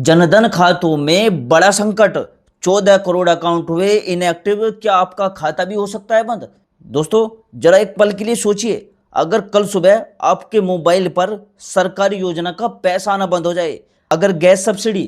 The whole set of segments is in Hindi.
जनधन खातों में बड़ा संकट। 14 करोड़ अकाउंट हुए इनएक्टिव। क्या आपका खाता भी हो सकता है बंद? दोस्तों, जरा एक पल के लिए सोचिए, अगर कल सुबह आपके मोबाइल पर सरकारी योजना का पैसा आना बंद हो जाए, अगर गैस सब्सिडी,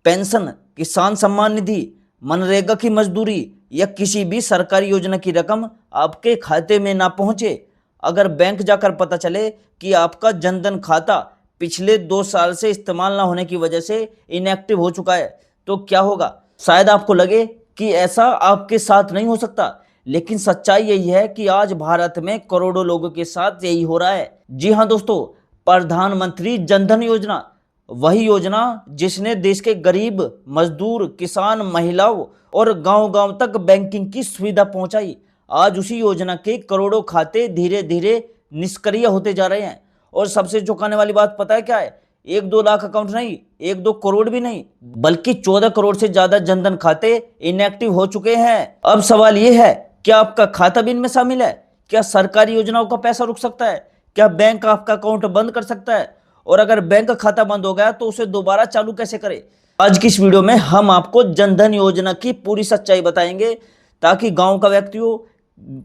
पेंशन, किसान सम्मान निधि, मनरेगा की मजदूरी या किसी भी सरकारी योजना की रकम आपके खाते में ना पहुंचे, अगर बैंक जाकर पता चले कि आपका जनधन खाता पिछले 2 साल से इस्तेमाल ना होने की वजह से इनएक्टिव हो चुका है, तो क्या होगा? शायद आपको लगे कि ऐसा आपके साथ नहीं हो सकता, लेकिन सच्चाई यही है कि आज भारत में करोड़ों लोगों के साथ यही हो रहा है। जी हाँ दोस्तों, प्रधानमंत्री जनधन योजना, वही योजना जिसने देश के गरीब, मजदूर, किसान, महिलाओं और गांव-गांव तक बैंकिंग की सुविधा पहुंचाई। आज उसी योजना के करोड़ों खाते धीरे धीरे निष्क्रिय होते जा रहे हैं। और सबसे चौंकाने वाली बात पता है क्या है? 1-2 लाख अकाउंट नहीं, 1-2 करोड़ भी नहीं, बल्कि 14 करोड़ से ज्यादा जनधन खाते इनएक्टिव हो चुके हैं। अब सवाल यह है, क्या आपका खाता भी इनमें शामिल है? क्या सरकारी योजनाओं का पैसा रुक सकता है? क्या बैंक आपका अकाउंट बंद कर सकता है? और अगर बैंक खाता बंद हो गया तो उसे दोबारा चालू कैसे करें? आज की इस वीडियो में हम आपको जनधन योजना की पूरी सच्चाई बताएंगे, ताकि गांव का व्यक्ति हो,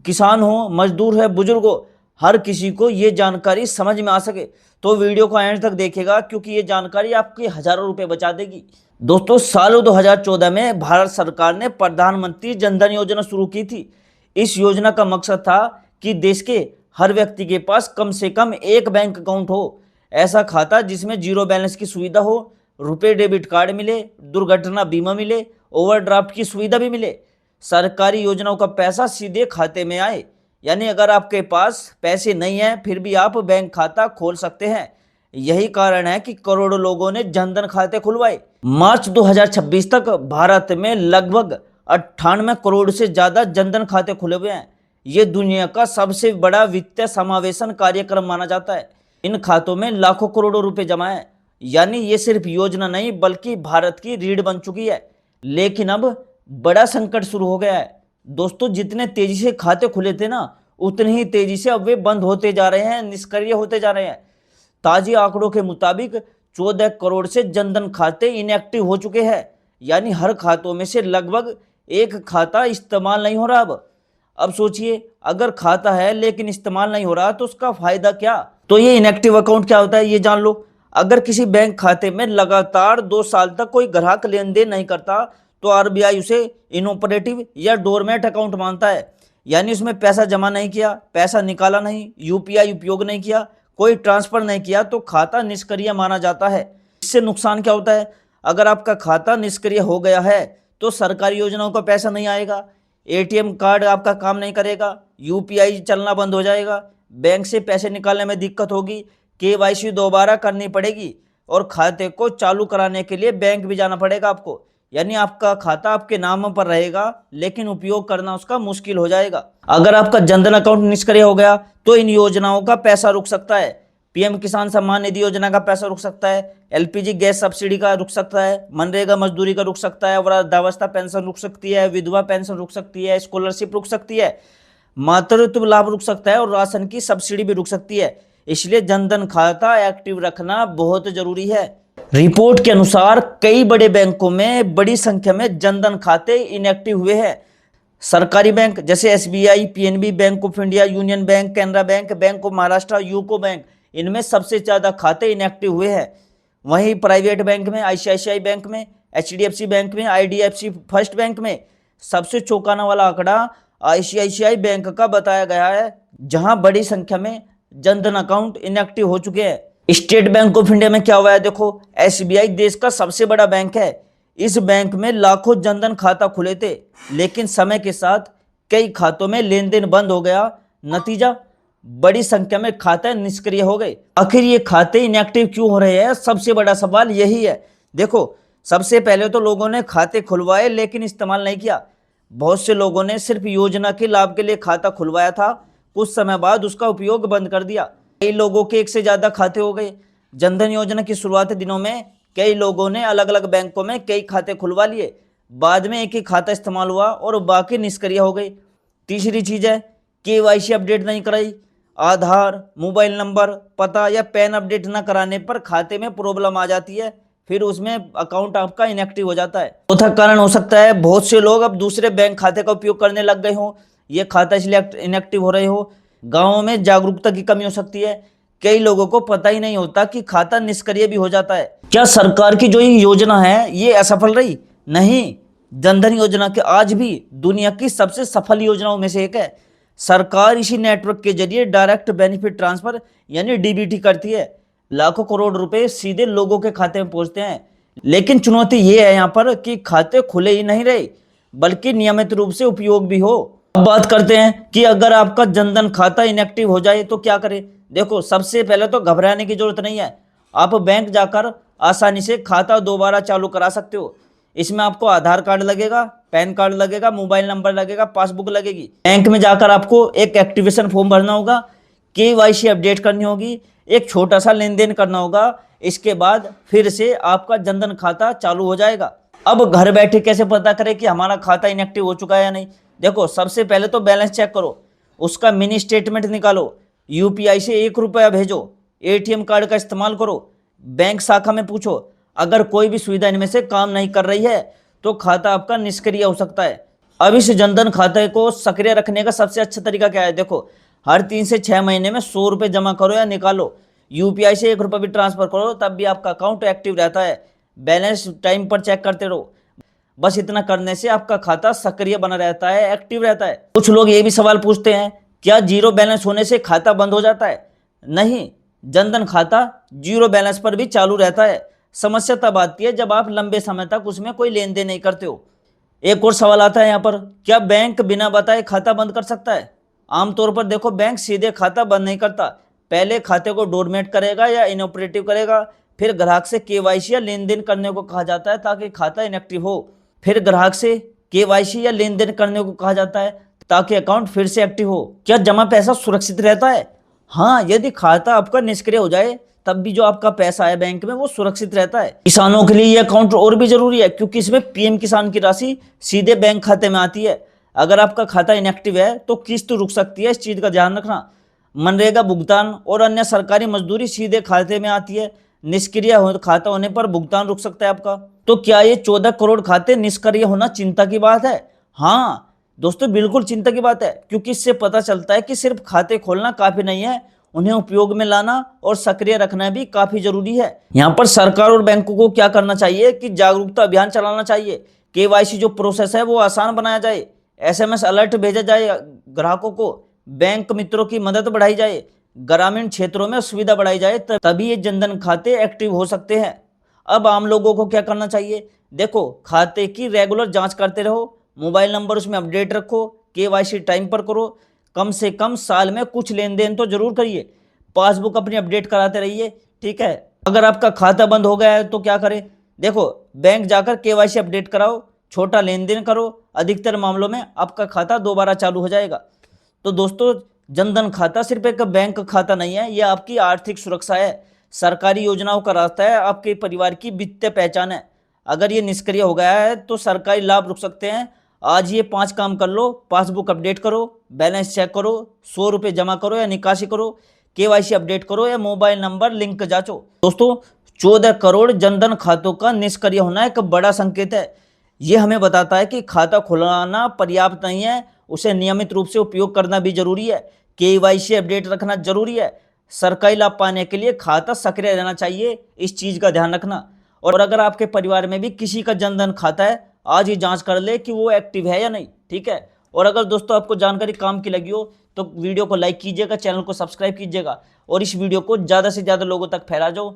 किसान हो, मजदूर है, बुजुर्ग हो, हर किसी को ये जानकारी समझ में आ सके। तो वीडियो को एंड तक देखेगा, क्योंकि ये जानकारी आपके हजारों रुपए बचा देगी। दोस्तों, साल 2014 में भारत सरकार ने प्रधानमंत्री जनधन योजना शुरू की थी। इस योजना का मकसद था कि देश के हर व्यक्ति के पास कम से कम एक बैंक अकाउंट हो, ऐसा खाता जिसमें जीरो बैलेंस की सुविधा हो, रुपए डेबिट कार्ड मिले, दुर्घटना बीमा मिले, ओवरड्राफ्ट की सुविधा भी मिले, सरकारी योजनाओं का पैसा सीधे खाते में आए। यानी अगर आपके पास पैसे नहीं है फिर भी आप बैंक खाता खोल सकते हैं। यही कारण है कि करोड़ों लोगों ने जनधन खाते खुलवाए। मार्च 2026 तक भारत में लगभग 98 करोड़ से ज्यादा जनधन खाते खुले हुए हैं। ये दुनिया का सबसे बड़ा वित्तीय समावेशन कार्यक्रम माना जाता है। इन खातों में लाखों करोड़ों रुपए जमा है। यानी ये सिर्फ योजना नहीं बल्कि भारत की रीढ़ बन चुकी है। लेकिन अब बड़ा संकट शुरू हो गया है। दोस्तों, जितने तेजी से खाते खुले थे ना, उतनी ही तेजी से अब वे बंद होते जा रहे हैं, निष्क्रिय होते जा रहे हैं। ताजे आंकड़ों के मुताबिक 14 करोड़ से जनधन खाते इनएक्टिव हो चुके हैं। यानी हर खातों में से लगभग एक खाता इस्तेमाल नहीं हो रहा। अब सोचिए, अगर खाता है लेकिन इस्तेमाल नहीं हो रहा तो उसका फायदा क्या? तो ये इनएक्टिव अकाउंट क्या होता है ये जान लो। अगर किसी बैंक खाते में लगातार 2 साल तक कोई ग्राहक लेन देन नहीं करता तो आरबीआई उसे इनऑपरेटिव या डोरमेट अकाउंट मानता है। यानी उसमें पैसा जमा नहीं किया, पैसा निकाला नहीं, यूपीआई उपयोग नहीं किया, कोई ट्रांसफर नहीं किया, तो खाता निष्क्रिय माना जाता है। इससे नुकसान क्या होता है? अगर आपका खाता निष्क्रिय हो गया है तो सरकारी योजनाओं का पैसा नहीं आएगा, एटीएम कार्ड आपका काम नहीं करेगा, यूपीआई चलना बंद हो जाएगा, बैंक से पैसे निकालने में दिक्कत होगी, केवाईसी दोबारा करनी पड़ेगी और खाते को चालू कराने के लिए बैंक भी जाना पड़ेगा आपको। यानी आपका खाता आपके नाम पर रहेगा लेकिन उपयोग करना उसका मुश्किल हो जाएगा। अगर आपका जनधन अकाउंट निष्क्रिय हो गया तो इन योजनाओं का पैसा रुक सकता है। पीएम किसान सम्मान निधि योजना का पैसा रुक सकता है, एलपीजी गैस सब्सिडी का रुक सकता है, मनरेगा मजदूरी का रुक सकता है, वृद्धावस्था पेंशन रुक सकती है, विधवा पेंशन रुक सकती है, स्कॉलरशिप रुक सकती है, मातृत्व लाभ रुक सकता है और राशन की सब्सिडी भी रुक सकती है। इसलिए जनधन खाता एक्टिव रखना बहुत जरूरी है। रिपोर्ट के अनुसार कई बड़े बैंकों में बड़ी संख्या में जनधन खाते इनएक्टिव हुए हैं। सरकारी बैंक जैसे SBI, PNB, bank of India, union bank, Canara bank, bank of Maharashtra, UCO bank, इनमें सबसे ज्यादा खाते इनएक्टिव हुए हैं। वहीं प्राइवेट बैंक में आईसीआईसीआई बैंक में, एचडीएफसी बैंक में, आईडीएफसी फर्स्ट बैंक में सबसे चौंकाने वाला आंकड़ा आईसीआईसीआई बैंक का बताया गया है, जहां बड़ी संख्या में जनधन अकाउंट इनएक्टिव हो चुके हैं। स्टेट बैंक ऑफ इंडिया में क्या हुआ है देखो, एसबीआई देश का सबसे बड़ा बैंक है। इस बैंक में लाखों जनधन खाता खुले थे, लेकिन समय के साथ कई खातों में लेन देन बंद हो गया। नतीजा, बड़ी संख्या में खाते निष्क्रिय हो गए। आखिर ये खाते इनएक्टिव क्यों हो रहे हैं? सबसे बड़ा सवाल यही है। देखो, सबसे पहले तो लोगों ने खाते खुलवाए लेकिन इस्तेमाल नहीं किया। बहुत से लोगों ने सिर्फ योजना के लाभ के लिए खाता खुलवाया था, कुछ समय बाद उसका उपयोग बंद कर दिया। कई लोगों के एक से ज्यादा खाते हो गए। जनधन योजना की शुरुआती दिनों में कई लोगों ने अलग अलग बैंकों में कई खाते खुलवा लिए, बाद में एक ही खाता इस्तेमाल हुआ और बाकी निष्क्रिय हो गए। तीसरी चीज है, केवाईसी अपडेट नहीं कराई। आधार, मोबाइल नंबर, पता या पैन अपडेट न कराने पर खाते में प्रॉब्लम आ जाती है। फिर उसमें अकाउंट आपका इनएक्टिव हो जाता है। चौथा कारण हो सकता है बहुत से लोग अब दूसरे बैंक खाते का उपयोग करने लग गए हों, ये खाता इसलिए इनएक्टिव हो रहे हो। गाँवों में जागरूकता की कमी हो सकती है, कई लोगों को पता ही नहीं होता कि खाता निष्क्रिय भी हो जाता है। क्या सरकार की जो ये योजना है ये असफल रही? नहीं, जनधन योजना के आज भी दुनिया की सबसे सफल योजनाओं में से एक है। सरकार इसी नेटवर्क के जरिए डायरेक्ट बेनिफिट ट्रांसफर यानी डीबीटी करती है, लाखों करोड़ रुपए सीधे लोगों के खाते में पहुंचते हैं। लेकिन चुनौती ये है यहाँ पर कि खाते खुले ही नहीं रहे, बल्कि नियमित रूप से उपयोग भी हो। अब बात करते हैं कि अगर आपका जनधन खाता इनएक्टिव हो जाए तो क्या करें। देखो, सबसे पहले तो घबराने की जरूरत नहीं है, आप बैंक जाकर आसानी से खाता दोबारा चालू करा सकते हो। इसमें आपको आधार कार्ड लगेगा, पैन कार्ड लगेगा, मोबाइल नंबर लगेगा, पासबुक लगेगी। बैंक में जाकर आपको एक एक्टिवेशन फॉर्म भरना होगा, केवाईसी अपडेट करनी होगी, एक छोटा सा लेन देन करना होगा। इसके बाद फिर से आपका जनधन खाता चालू हो जाएगा। अब घर बैठे कैसे पता करें कि हमारा खाता इनएक्टिव हो चुका है या नहीं? देखो, सबसे पहले तो बैलेंस चेक करो, उसका मिनी स्टेटमेंट निकालो, यूपीआई से 1 रुपया भेजो, एटीएम कार्ड का इस्तेमाल करो, बैंक शाखा में पूछो। अगर कोई भी सुविधा इनमें से काम नहीं कर रही है तो खाता आपका निष्क्रिय हो सकता है। अब इस जनधन खाते को सक्रिय रखने का सबसे अच्छा तरीका क्या है? देखो, हर 3 से 6 महीने में 100 रुपये जमा करो या निकालो, यूपीआई से 1 रुपया भी ट्रांसफर करो, तब भी आपका अकाउंट एक्टिव रहता है। बैलेंस टाइम पर चेक करते रहो, बस इतना करने से आपका खाता सक्रिय बना रहता है, एक्टिव रहता है। कुछ लोग ये भी सवाल पूछते हैं, क्या जीरो बैलेंस होने से खाता बंद हो जाता है? नहीं, जनधन खाता जीरो बैलेंस पर भी चालू रहता है। समस्या तब आती है जब आप लंबे समय तक उसमें कोई लेन देन नहीं करते हो। एक और सवाल आता है यहाँ पर, क्या बैंक बिना बताए खाता बंद कर सकता है? आमतौर पर देखो, बैंक सीधे खाता बंद नहीं करता, पहले खाते को डोरमेट करेगा या इनऑपरेटिव करेगा, फिर ग्राहक से केवाईसी या लेन देन करने को कहा जाता है ताकि खाता इनएक्टिव हो। फिर ग्राहक से केवाईसी या लेन देन करने को कहा जाता है ताकि अकाउंट फिर से एक्टिव हो। क्या जमा पैसा सुरक्षित रहता है? हाँ, यदि खाता आपका निष्क्रिय हो जाए तब भी जो आपका पैसा है बैंक में वो सुरक्षित रहता है। किसानों के लिए यह अकाउंट और भी जरूरी है क्योंकि इसमें पीएम किसान की राशि सीधे बैंक खाते में आती है। अगर आपका खाता इनएक्टिव है तो किस्त रुक सकती है, इस चीज का ध्यान रखना। मनरेगा भुगतान और अन्य सरकारी मजदूरी सीधे खाते में आती है, निष्क्रिय खाता होने पर भुगतान रुक सकता है आपका। तो क्या ये 14 करोड़ खाते निष्क्रिय होना चिंता की बात है? हाँ दोस्तों, बिल्कुल चिंता की बात है, क्योंकि इससे पता चलता है कि सिर्फ खाते खोलना काफी नहीं है, उन्हें उपयोग में लाना और सक्रिय रखना भी काफी जरूरी है। यहाँ पर सरकार और बैंकों को क्या करना चाहिए कि जागरूकता अभियान चलाना चाहिए, केवाईसी जो प्रोसेस है वो आसान बनाया जाए, एसएमएस अलर्ट भेजा जाए ग्राहकों को, बैंक मित्रों की मदद बढ़ाई जाए, ग्रामीण क्षेत्रों में सुविधा बढ़ाई जाए, तभी ये जनधन खाते एक्टिव हो सकते हैं। अब आम लोगों को क्या करना चाहिए? देखो, खाते की रेगुलर जांच करते रहो, मोबाइल नंबर उसमें अपडेट रखो, केवाईसी टाइम पर करो, कम से कम साल में कुछ लेन देन तो जरूर करिए, पासबुक अपनी अपडेट कराते रहिए, ठीक है। अगर आपका खाता बंद हो गया है तो क्या करें? देखो, बैंक जाकर केवाईसी अपडेट कराओ, छोटा लेन देन करो, अधिकतर मामलों में आपका खाता दोबारा चालू हो जाएगा। तो दोस्तों, जनधन खाता सिर्फ एक बैंक खाता नहीं है, यह आपकी आर्थिक सुरक्षा है, सरकारी योजनाओं का रास्ता है, आपके परिवार की वित्तीय पहचान है। अगर ये निष्क्रिय हो गया है तो सरकारी लाभ रुक सकते हैं। आज ये 5 काम कर लो, पासबुक अपडेट करो, बैलेंस चेक करो, 100 रुपये जमा करो या निकासी करो, केवाईसी अपडेट करो या मोबाइल नंबर लिंक जांचो। दोस्तों, 14 करोड़ जनधन खातों का निष्क्रिय होना एक बड़ा संकेत है। ये हमें बताता है कि खाता खुलाना पर्याप्त नहीं है, उसे नियमित रूप से उपयोग करना भी जरूरी है, केवाईसी अपडेट रखना जरूरी है। सरकारी लाभ पाने के लिए खाता सक्रिय रहना चाहिए, इस चीज का ध्यान रखना। और अगर आपके परिवार में भी किसी का जनधन खाता है, आज ही जांच कर ले कि वो एक्टिव है या नहीं, ठीक है। और अगर दोस्तों आपको जानकारी काम की लगी हो तो वीडियो को लाइक कीजिएगा, चैनल को सब्सक्राइब कीजिएगा और इस वीडियो को ज़्यादा से ज़्यादा लोगों तक फैला जाओ।